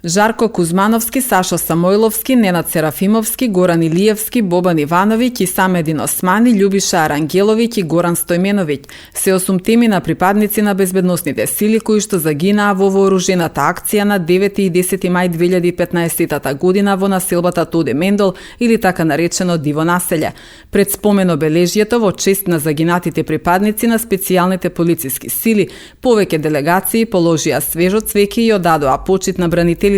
Жарко Кузмановски, Сашо Самойловски, Ненад Серафимовски, Горан Илиевски, Бобан Ивановиќ и Самедин Османи, Љубиша Арангеловиќ и Горан Стојменовиќ се 8 теми на припадници на безбедносните сили кои што загинаа во вооружената акција на 9 и 10 мај 2015 година во населбата Тоде Мендол или така наречено Диво населје. Пред спомен обележјето во чест на загинатите припадници на специјалните полициски сили, повеќе делегации положија свежо цвеќе и одадоа почит на бранителите.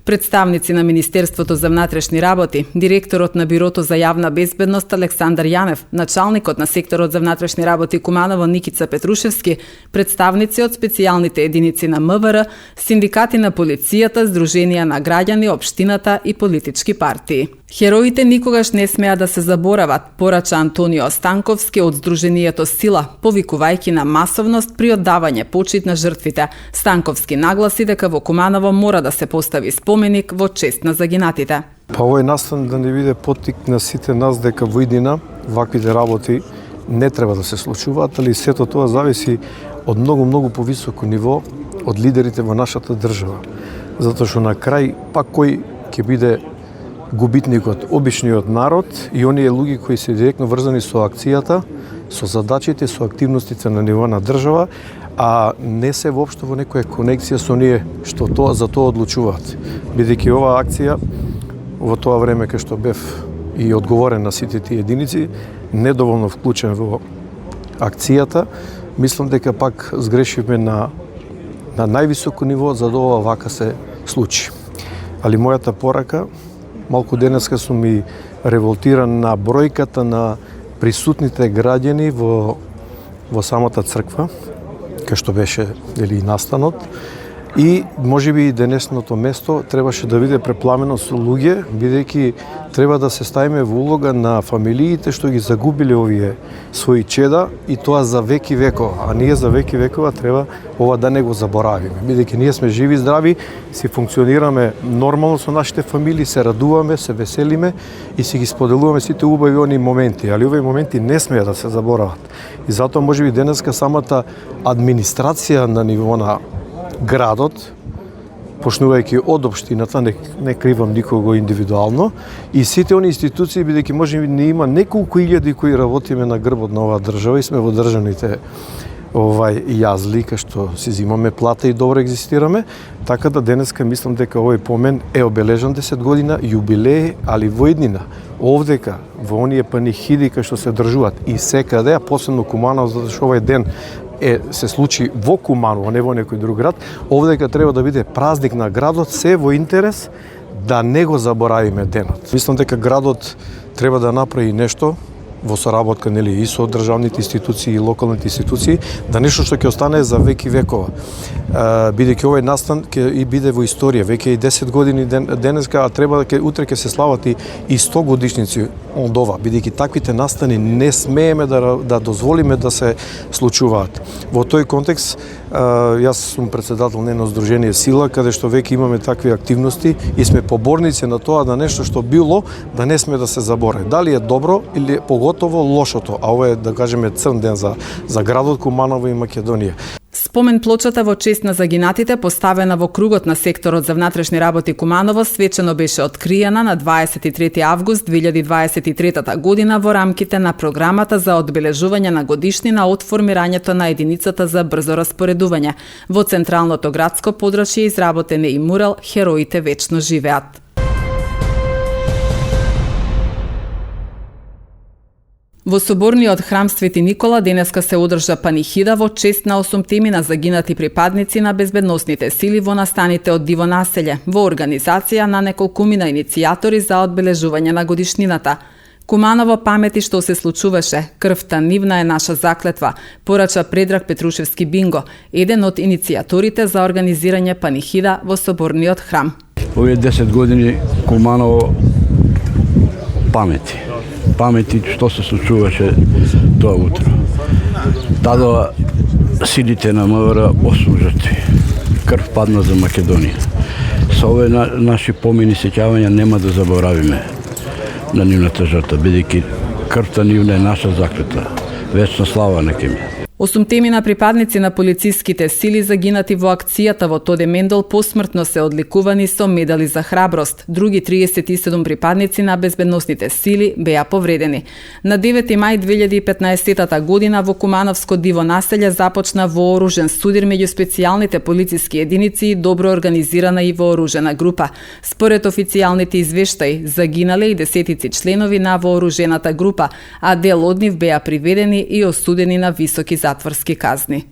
Представници на Министерството за внатрешни работи, директорот на Бирото за јавна безбедност Александар Јанев, началникот на секторот за внатрешни работи Куманово Никица Петрушевски, представници од специјалните единици на МВР, синдикати на полицијата, здруженија на граѓани, општината и политички партии. Хероите никогаш не смеа да се заборават, порача Антонио Станковски од Здруженијето Сила, повикувајќи на масовност при оддавање почит на жртвите. Станковски нагласи дека во Куманово мора да се постави споменик во чест на загинатите. Овој настан да не биде поттик на сите нас дека во иднина ваквите работи не треба да се случуваат, али сето тоа зависи од многу повисоко ниво од лидерите во нашата држава. Затоа што на крај пак кој ќе биде губитникот, обичниот народ и оние луѓе кои се директно врзани со акцијата, со задачите, со активностите на ниво на држава, а не се воопшто во некоја конекција со оние што за тоа одлучуваат. Бидејќи оваа акција во тоа време кај што бев и одговорен на сите тие единици, недоволно вклучен во акцијата, мислам дека пак сгрешивме на највисоко ниво за да ова вака се случи. Али мојата порака, малку денеска сум и револтиран на бројката на присутните граѓани во самата црква, кај што беше настанот, и можеби и денесното место требаше да биде препламено со луѓе, бидејќи треба да се ставиме во улога на фамилиите што ги загубиле овие своји чеда и тоа за веки векова, а ние за веки векова треба ова да не го заборавиме, бидејќи ние сме живи, здрави, си функционираме нормално со нашите фамилии, се радуваме, се веселиме и си ги споделуваме сите убави оние моменти, али овие моменти не смеа да се заборават. И затоа можеби денеска самата администрација на ниво на градот, почнувајќи од општината, не кривам никого индивидуално, и сите оние институции, бидејќи можеби не има неколку илјади кои работиме на грбот на оваа држава и сме во државните јазли, кај што си зимаме плата и добро екзистираме, така да денеска мислам дека овој помен е обележан 10 година, јубилеј, али во иднина, овдека, во оние панихиди кај што се одржуваат и секаде, а посебно Куманово, затоа што овој ден се случи во Куманово, не во некој друг град, овдека треба да биде празник на градот, се во интерес да не го заборавиме денот. Мислам дека градот треба да направи нешто во соработка и со државните институции и локалните институции, да нешто што ќе остане за веки векова. Бидејќи овој настан ќе и биде во историја, веќе и 10 години денеска, а треба дека утре ќе се слават и 100 годишници од ова, бидејќи таквите настани не смееме да дозволиме да се случуваат. Во тој контекст, јас сум председател на едно здружение Сила, каде што веќе имаме такви активности и сме поборници на тоа да нешто што било да не сме да се заборави. Дали е добро или поготово лошото, а ова е да кажеме црн ден за градот Куманово и Македонија. Спомен плочата во чест на загинатите, поставена во кругот на секторот за внатрешни работи Куманово, свечено беше откриена на 23 август 2023 година во рамките на програмата за одбележување на годишнина од формирањето на единицата за брзо распоредување. Во централното градско подрачје изработен е и мурал "Хероите вечно живеат". Во соборниот храм Свети Никола денеска се одржа панихида во чест на 8 теми на загинати припадници на безбедносните сили во настаните од Диво населје, во организација на неколкумина иницијатори за одбележување на годишнината. Куманово памети што се случуваше, крвта нивна е наша заклетва, порача Предраг Петрушевски Бинго, еден од иницијаторите за организирање панихида во соборниот храм. Овие 10 години Куманово памети што се случуваше тоа утро. Дадоа силите на МВР 8 жртви. Крв падна за Македонија. Со овие наши помини сеќавања нема да заборавиме на нивната жртва, бидејќи крвта нивна е наша заклетва. Вечна слава нека им. 8 припадници на полициските сили загинати во акцијата во Тоде Мендел посмртно се одликувани со медали за храброст. Други 37 припадници на безбедносните сили беа повредени. На 9 мај 2015 година во Кумановско диво населје започна вооружен судир меѓу специјалните полициски единици и добро организирана и вооружена група. Според официјалните извештаи, загинале и десетици членови на вооружената група, а дел од нив беа приведени и осудени на високи затворски казни.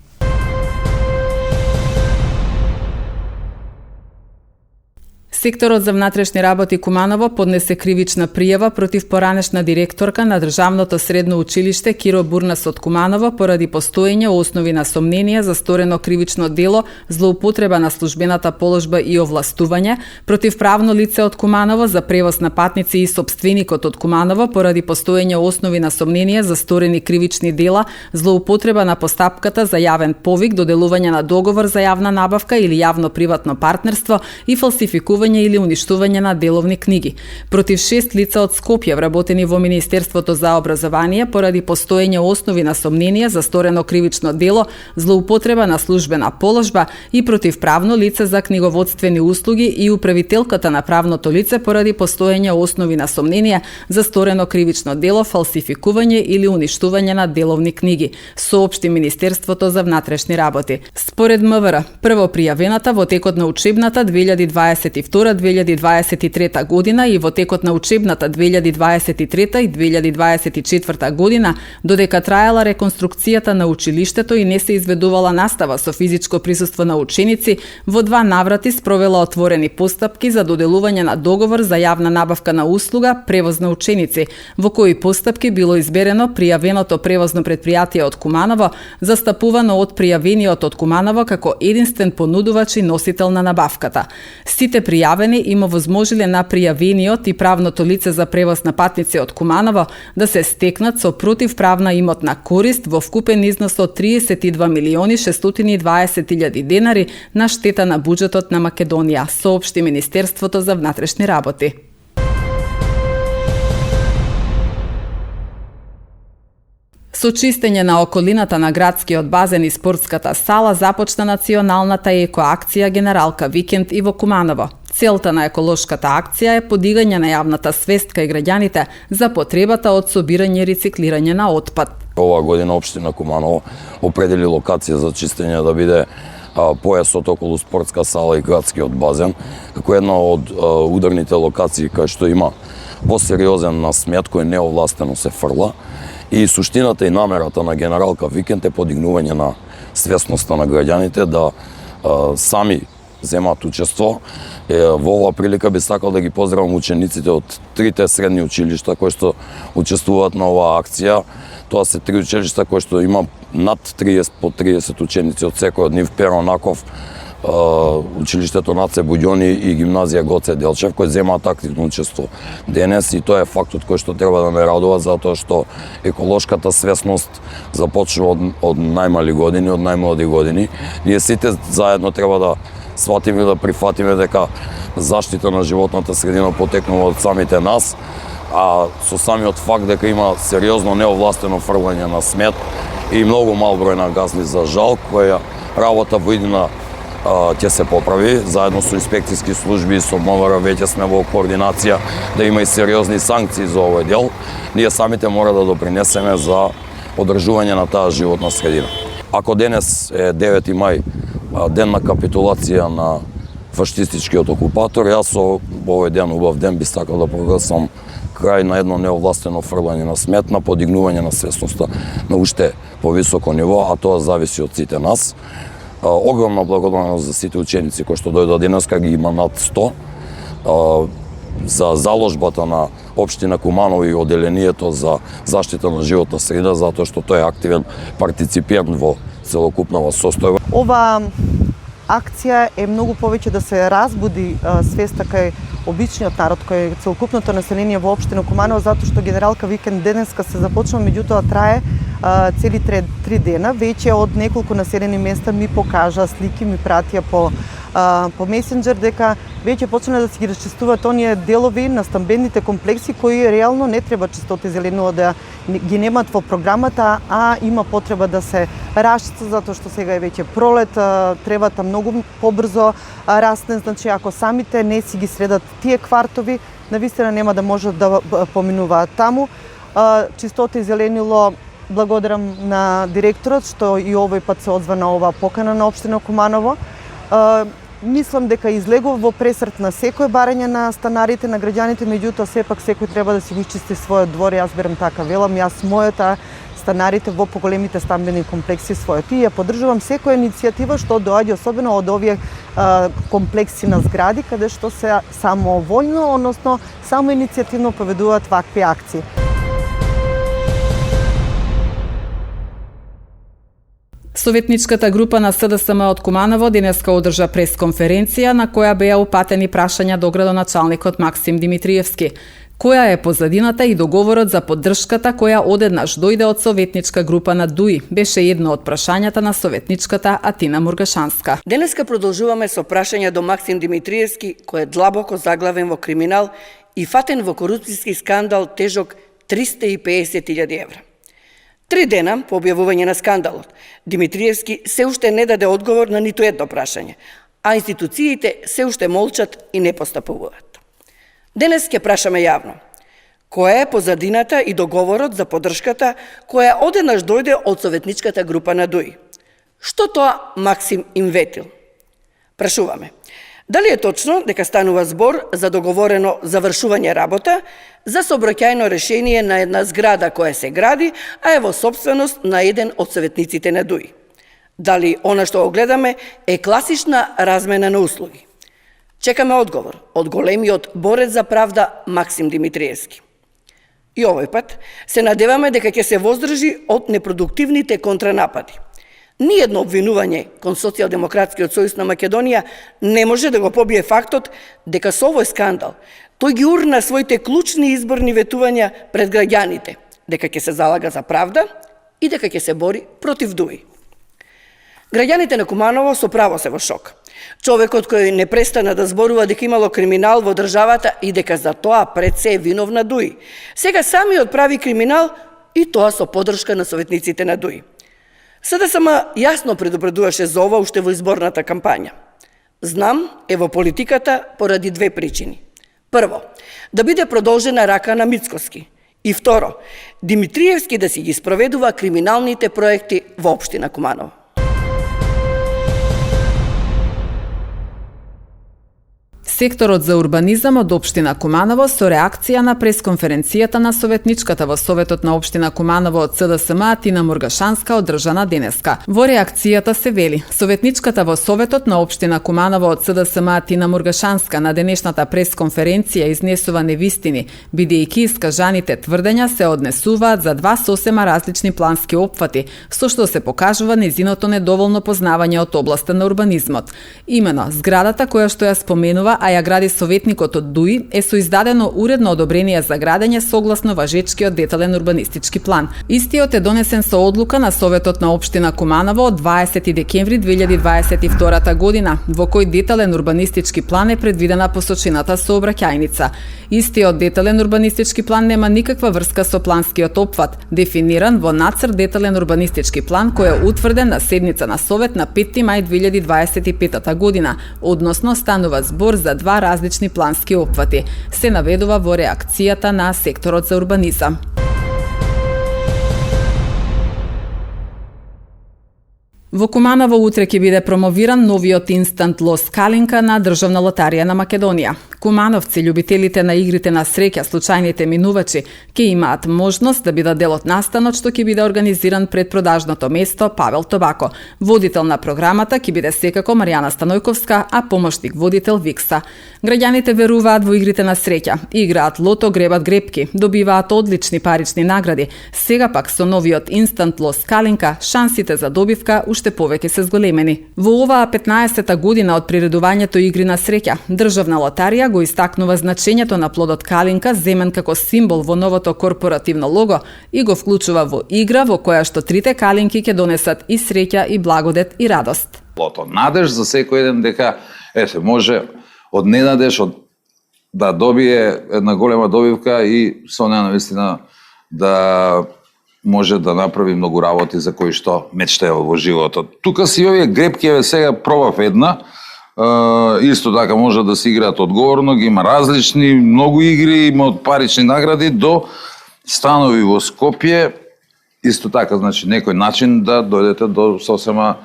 Секторот за внатрешни работи Куманово поднесе кривична пријава против поранешна директорка на Државното средно училиште Киро Бурнас од Куманово поради постоење основи на сомненија за сторено кривично дело, злоупотреба на службената положба и овластување, против правно лице од Куманово за превоз на патници и сопственикот од Куманово поради постоење основи на сомненија за сторени кривични дела, злоупотреба на постапката за јавен повик, доделување на договор за јавна набавка или јавно-приватно партнерство и фалсификување или уништување на деловни книги. Против 6 лица од Скопје вработени во Министерството за образование поради постоење основи на сомненија за сторено кривично дело, злоупотреба на службена положба и против правно лице за книговодствени услуги и управителката на правното лице поради постоење основи на сомненија за сторено кривично дело, фалсификување или уништување на деловни книги, соопшти Министерството за внатрешни работи. Според МВР, прво пријавената во текот на учебната 2022-2023 година и во текот на учебната 2023 и 2024 година, додека траела реконструкцијата на училиштето и не се изведувала настава со физичко присуство на ученици, во 2 наврати спровела отворени постапки за доделување на договор за јавна набавка на услуга превоз на ученици, во кои постапки било изберено пријавеното превозно предпријатие од Куманово, застапувано од пријавениот од Куманово како единствен понудувач и носител на набавката. Сите пријавени им овозможиле на пријавениот и правното лице за превоз на патници од Куманово да се стекнат со противправна имотна корист во вкупен износ од 32.620.000 денари на штета на буџетот на Македонија, соопшти Министерството за внатрешни работи. Со чистење на околината на градскиот базен и спортската сала започна националната екоакција Генералка Викенд и во Куманово. Целта на еколошката акција е подигање на јавната свест кај граѓаните за потребата од собирање и рециклирање на отпад. Оваа година општина Куманово определи локација за чистење да биде појасот околу спортска сала и градскиот базен, како една од ударните локации кај што има посериозен насмет кој неовластено се фрла. И суштината и намерата на Генералка Викенд е подигнување на свесноста на граѓаните да сами земат учество. Во оваа прилика би сакал да ги поздравам учениците од 3 средни училишта кои што учествуваат на оваа акција. Тоа се 3 училишта кои што има над 30 по 30 ученици од секој од нив: Перо Наков, училиштето Наце Буѓони и гимназија Гоце Делчев, кои земаат активно учество денес, и тоа е фактот кој што треба да ме радува, затоа што еколошката свесност започнува од најмали години, од најмлади години. Ние сите заедно треба да сватиме, да прифатиме дека заштита на животната средина потекнува од самите нас, а со самиот факт дека има сериозно неовластено фрлање на смет и многу мал број на газли за жал, која работа во иднина ќе се поправи. Заедно со инспекцијски служби и со МВР веќе сме во координација да има и сериозни санкции за овој дел. Ние самите мора да допринесеме за одржување на таа животна средина. Ако денес е 9 мај, ден на капитулација на фашистичкиот окупатор, јас со овој ден, убав ден, би сакал да прогласам крај на едно неовластено фрлање на смет, на подигнување на свесноста на уште повисоко ниво, а тоа зависи од сите нас. Огромна благодарност за сите ученици кои што дојдоа денеска, ги има над 100, за заложбата на општина Куманово и оделението за заштита на животна среда, затоа што тој е активен партиципирант во целокупнава состојба. Ова акција е многу повеќе да се разбуди свеста кај обичниот народ, кај целокупното население во општина Куманово, затоа што Генералка Викенд денеска се започнува, меѓутоа трае цели 3 дена. Веќе од неколку населени места ми покажа слики, ми пратија по месенџер дека веќе почнале да си ги расчистуваат оние делови на стамбените комплекси кои реално не треба чистота и зеленило да ги немат во програмата, а има потреба да се расчистат затоа што сега е веќе пролет, требата многу побрзо расне, значи ако самите не си ги средат тие квартови, навистина нема да можат да поминуваат таму. Чистота и зеленило, благодарам на директорот што и овој пат се одзвана оваа покана на општина Куманово. Мислам дека излегов во пресрт на секој барање на станарите, на граѓаните, меѓутоа сепак секој треба да си го изчисти својот двор. Јас берам така велам, јас мојата станарите во поголемите стамбени комплекси својот. И ја поддржувам секоја иницијатива што доаѓа особено од овие комплекси на згради каде што се самоволно, односно само иницијативно поведуваат вакви акции. Советничката група на СДСМ од Куманово денеска одржа пресконференција на која беа упатени прашања до градоначалникот Максим Димитриевски. Која е позадината и договорот за поддршката која одеднаш дојде од советничка група на ДУИ, беше едно од прашањата на советничката Атина Мургашанска. Денеска продолжуваме со прашања до Максим Димитриевски, кој е длабоко заглавен во криминал и фатен во корупцијски скандал тежок 350.000 евра. 3 дена по објавување на скандалот, Димитриевски се уште не даде одговор на ниту едно прашање, а институциите се уште молчат и не постапуваат. Денес ќе прашаме јавно, која е позадината и договорот за поддршката која одеднаш дојде од советничката група на ДУИ? Што тоа Максим им ветил? Прашуваме, дали е точно дека станува збор за договорено завршување работа за сообраќајно решение на една зграда која се гради, а е во собственост на еден од советниците на ДУИ? Дали она што го гледаме е класична размена на услуги? Чекаме одговор од големиот борец за правда Максим Димитриевски. И овој пат се надеваме дека ќе се воздржи од непродуктивните контранапади. Ниедно обвинување кон Социјалдемократскиот сојуз на Македонија не може да го побие фактот дека со овој скандал тој ги урна своите клучни изборни ветувања пред граѓаните, дека ќе се залага за правда и дека ќе се бори против ДУИ. Граѓаните на Куманово со право се во шок. Човекот кој не престана да зборува дека имало криминал во државата и дека за тоа пред се е виновна ДУИ, сега самиот прави криминал и тоа со поддршка на советниците на ДУИ. СДСМ јасно предупредуваше за ова уште во изборната кампања. Знам е во политиката поради две причини. Прво, да биде продолжена рака на Мицкоски. И второ, Димитриевски да си ги спроведува криминалните проекти во општина Куманово. Секторот за урбанизам од општина Куманово со реакција на пресконференцијата на советничката во Советот на општина Куманово од СДСМ Атина Мургашанска одржана денеска. Во реакцијата се вели: советничката во Советот на општина Куманово од СДСМ Атина Мургашанска на денешната пресконференција изнесува невистини, бидејќи искажаните тврдења се однесуваат за два сосема различни плански опфати, со што се покажува нејзиното недоволно познавање од областа на урбанизмот. Имено, зградата која што ја споменува, а ја гради советникот од ДУИ, е со издадено уредно одобрение за градење согласно важечкиот детален урбанистички план. Истиот е донесен со одлука на Советот на општина Куманово од 20 декември 2022 година, во кој детален урбанистички план е предвидена посочената сообраќајница. Истиот детален урбанистички план нема никаква врска со планскиот опфат, дефиниран во нацрт детален урбанистички план кој е утврден на седница на Совет на 5 мај 2025 година, односно станува збор за два различни плански опфати, се наведува во реакцијата на секторот за урбанизам. Во Куманово утре ќе биде промовиран новиот инстант лос Калинка на Државна лотарија на Македонија. Кумановци, љубителите на игрите на среќа, случајните минувачи, ќе имаат можност да бидат дел од настанот што ќе биде организиран пред продажното место Павел Тобако. Водител на програмата ќе биде секако Маријана Станојковска, а помошник водител Викса. Граѓаните веруваат во игрите на среќа, играат лото, гребат гребки, добиваат одлични парични награди. Сега пак со новиот инстант лос Калинка шансите за добивка уште повеќе се зголемени. Во оваа 15-та година од приредувањето игри на среќа, Државна лотарија го истакнува значењето на плодот Калинка, земен како символ во новото корпоративно лого, и го вклучува во игра во која што трите калинки ќе донесат и среќа, и благодет, и радост. Лото надеж за секој еден дека се може од ненадеж, да добие една голема добивка и со неа навистина да може да направи многу работи за кои што мечтаја во животот. Тука си овие гребки, сега пробав една, исто така може да се играат одговорно, ги има различни, многу игри, има од парични награди до станови во Скопје, исто така, значи, некој начин да дојдете до сосема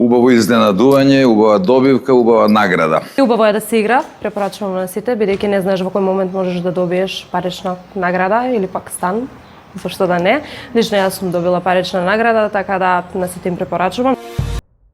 убаво изненадување, убава добивка, убава награда. Убаво е да се игра, препорачувам на сите, бидејќи не знаеш во кој момент можеш да добиеш парична награда или пак стан, зашто да не. Лично јас сум добила парична награда, така да на сите им препорачувам.